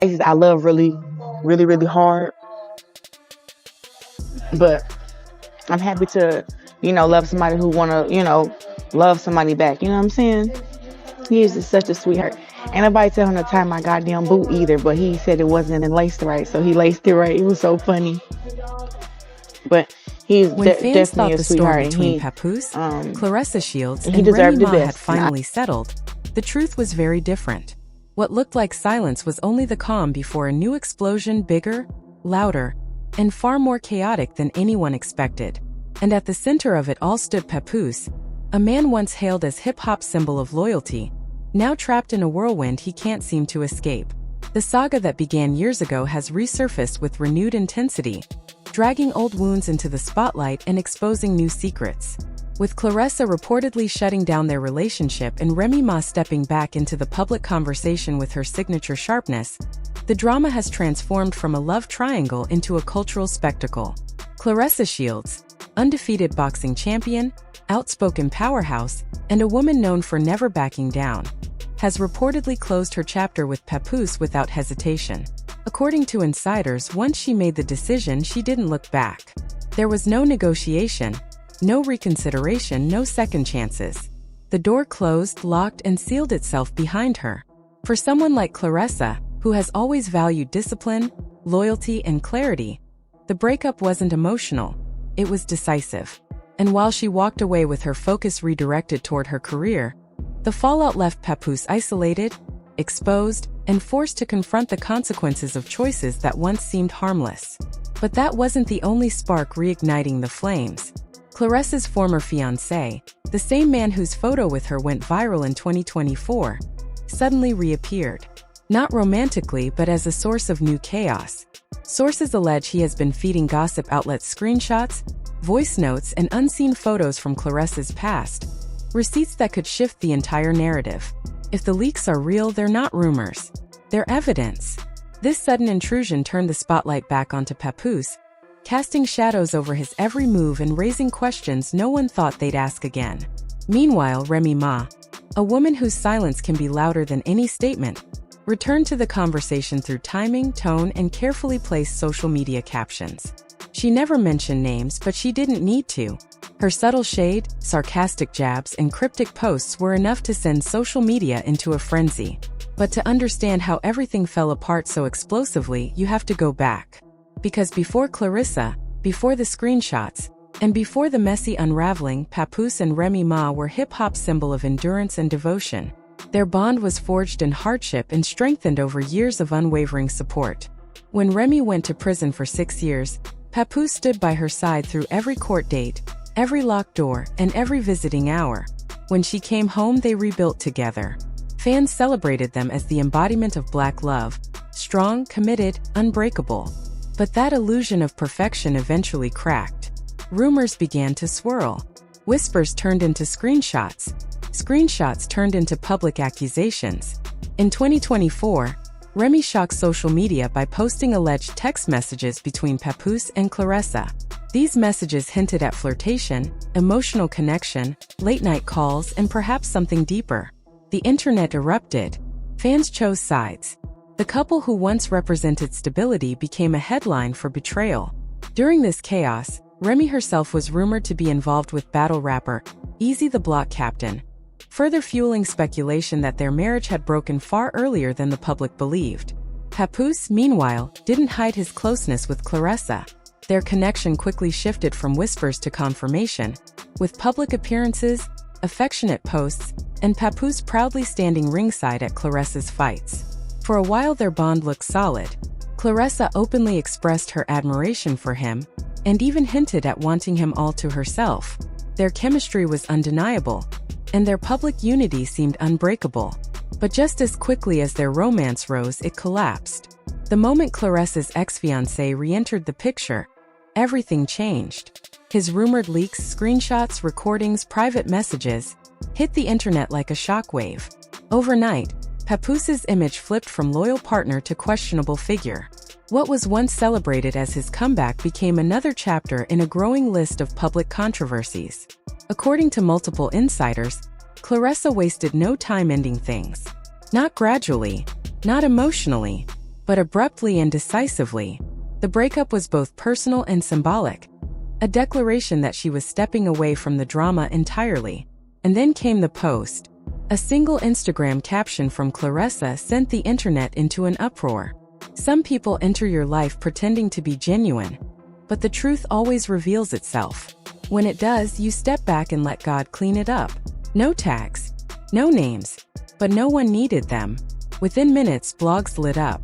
I love really, really, really hard, but I'm happy to, love somebody who wanna, love somebody back. You know what I'm saying? He is just such a sweetheart. Ain't nobody tell him to tie my goddamn boot either, but he said it wasn't laced right, so he laced it right. It was so funny. But he's When fans definitely thought a the storm sweetheart, and between Papoose, Claressa Shields, he and Remy deserved the Ma had best. finally settled, the truth was very different. What looked like silence was only the calm before a new explosion, bigger, louder, and far more chaotic than anyone expected. And at the center of it all stood Papoose, a man once hailed as hip-hop symbol of loyalty, now trapped in a whirlwind he can't seem to escape. The saga that began years ago has resurfaced with renewed intensity, dragging old wounds into the spotlight and exposing new secrets. With Claressa reportedly shutting down their relationship and Remy Ma stepping back into the public conversation with her signature sharpness, the drama has transformed from a love triangle into a cultural spectacle. Claressa Shields, undefeated boxing champion, outspoken powerhouse, and a woman known for never backing down, has reportedly closed her chapter with Papoose without hesitation. According to insiders, once she made the decision, she didn't look back. There was no negotiation, no reconsideration, no second chances. The door closed, locked, and sealed itself behind her. For someone like Claressa, who has always valued discipline, loyalty, and clarity, the breakup wasn't emotional, it was decisive. And while she walked away with her focus redirected toward her career, the fallout left Papoose isolated, exposed, and forced to confront the consequences of choices that once seemed harmless. But that wasn't the only spark reigniting the flames. Claressa's former fiancé, the same man whose photo with her went viral in 2024, suddenly reappeared. Not romantically, but as a source of new chaos. Sources allege he has been feeding gossip outlets screenshots, voice notes, and unseen photos from Claressa's past, receipts that could shift the entire narrative. If the leaks are real, they're not rumors. They're evidence. This sudden intrusion turned the spotlight back onto Papoose, casting shadows over his every move and raising questions no one thought they'd ask again. Meanwhile, Remy Ma, a woman whose silence can be louder than any statement, returned to the conversation through timing, tone, and carefully placed social media captions. She never mentioned names, but she didn't need to. Her subtle shade, sarcastic jabs, and cryptic posts were enough to send social media into a frenzy. But to understand how everything fell apart so explosively, you have to go back. Because before Claressa, before the screenshots, and before the messy unraveling, Papoose and Remy Ma were hip-hop's symbol of endurance and devotion. Their bond was forged in hardship and strengthened over years of unwavering support. When Remy went to prison for 6 years, Papoose stood by her side through every court date, every locked door, and every visiting hour. When she came home, they rebuilt together. Fans celebrated them as the embodiment of Black love, strong, committed, unbreakable. But that illusion of perfection eventually cracked. Rumors began to swirl. Whispers turned into screenshots. Screenshots turned into public accusations. In 2024, Remy shocked social media by posting alleged text messages between Papoose and Claressa. These messages hinted at flirtation, emotional connection, late-night calls, and perhaps something deeper. The internet erupted. Fans chose sides. The couple who once represented stability became a headline for betrayal. During this chaos, Remy herself was rumored to be involved with battle rapper Easy the Block Captain, further fueling speculation that their marriage had broken far earlier than the public believed. Papoose, meanwhile, didn't hide his closeness with Claressa. Their connection quickly shifted from whispers to confirmation, with public appearances, affectionate posts, and Papoose proudly standing ringside at Claressa's fights. For a while their bond looked solid. Claressa openly expressed her admiration for him, and even hinted at wanting him all to herself. Their chemistry was undeniable, and their public unity seemed unbreakable. But just as quickly as their romance rose, it collapsed. The moment Claressa's ex-fiancé re-entered the picture, everything changed. His rumored leaks, screenshots, recordings, private messages, hit the internet like a shockwave. Overnight, Papoose's image flipped from loyal partner to questionable figure. What was once celebrated as his comeback became another chapter in a growing list of public controversies. According to multiple insiders, Claressa wasted no time ending things. Not gradually, not emotionally, But abruptly and decisively, the breakup was both personal and symbolic, a declaration that she was stepping away from the drama entirely. And then came the post. A single Instagram caption from Claressa sent the internet into an uproar. Some people enter your life pretending to be genuine, but the truth always reveals itself. When it does, you step back and let God clean it up. No tags, no names, but no one needed them. Within minutes, blogs lit up.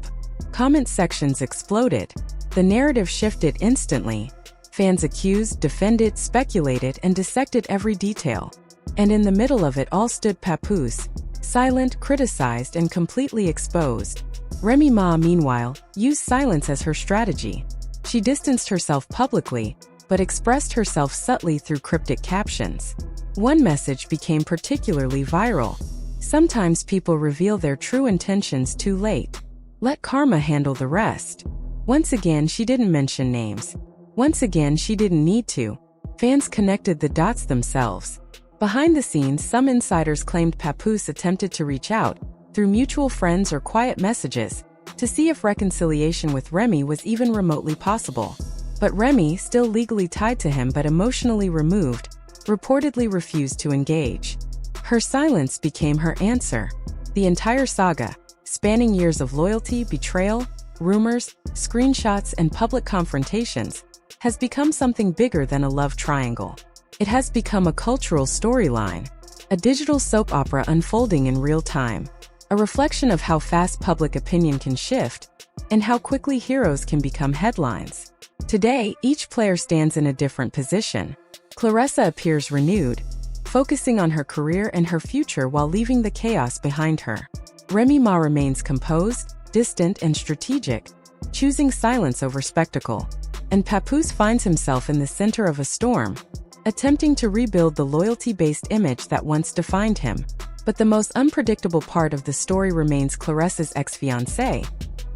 Comment sections exploded. The narrative shifted instantly. Fans accused, defended, speculated, and dissected every detail. And in the middle of it all stood Papoose, silent, criticized, and completely exposed. Remy Ma, meanwhile, used silence as her strategy. She distanced herself publicly, but expressed herself subtly through cryptic captions. One message became particularly viral. Sometimes people reveal their true intentions too late. Let karma handle the rest. Once again, she didn't mention names. Once again, she didn't need to. Fans connected the dots themselves. Behind the scenes, some insiders claimed Papoose attempted to reach out, through mutual friends or quiet messages, to see if reconciliation with Remy was even remotely possible. But Remy, still legally tied to him but emotionally removed, reportedly refused to engage. Her silence became her answer. The entire saga, spanning years of loyalty, betrayal, rumors, screenshots, and public confrontations, has become something bigger than a love triangle. It has become a cultural storyline, a digital soap opera unfolding in real time, a reflection of how fast public opinion can shift and how quickly heroes can become headlines. Today, each player stands in a different position. Claressa appears renewed, focusing on her career and her future while leaving the chaos behind her. Remy Ma remains composed, distant, and strategic, choosing silence over spectacle. And Papoose finds himself in the center of a storm, attempting to rebuild the loyalty-based image that once defined him. But the most unpredictable part of the story remains Claressa's ex-fiancé,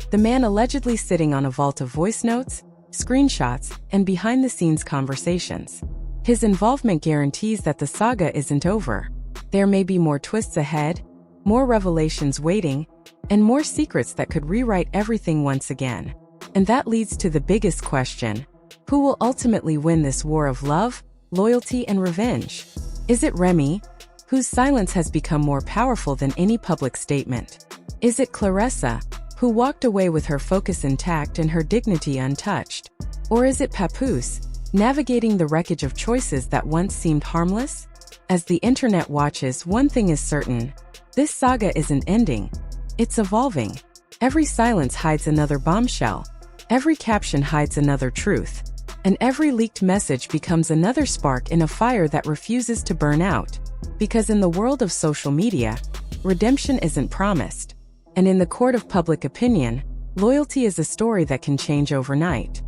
the man allegedly sitting on a vault of voice notes, screenshots, and behind-the-scenes conversations. His involvement guarantees that the saga isn't over. There may be more twists ahead, more revelations waiting, and more secrets that could rewrite everything once again. And that leads to the biggest question: who will ultimately win this war of love, loyalty, and revenge? Is it Remy, whose silence has become more powerful than any public statement? Is it Claressa, who walked away with her focus intact and her dignity untouched? Or is it Papoose, navigating the wreckage of choices that once seemed harmless? As the internet watches, one thing is certain: this saga isn't ending. It's evolving. Every silence hides another bombshell. Every caption hides another truth. And every leaked message becomes another spark in a fire that refuses to burn out. Because in the world of social media, redemption isn't promised. And in the court of public opinion, loyalty is a story that can change overnight.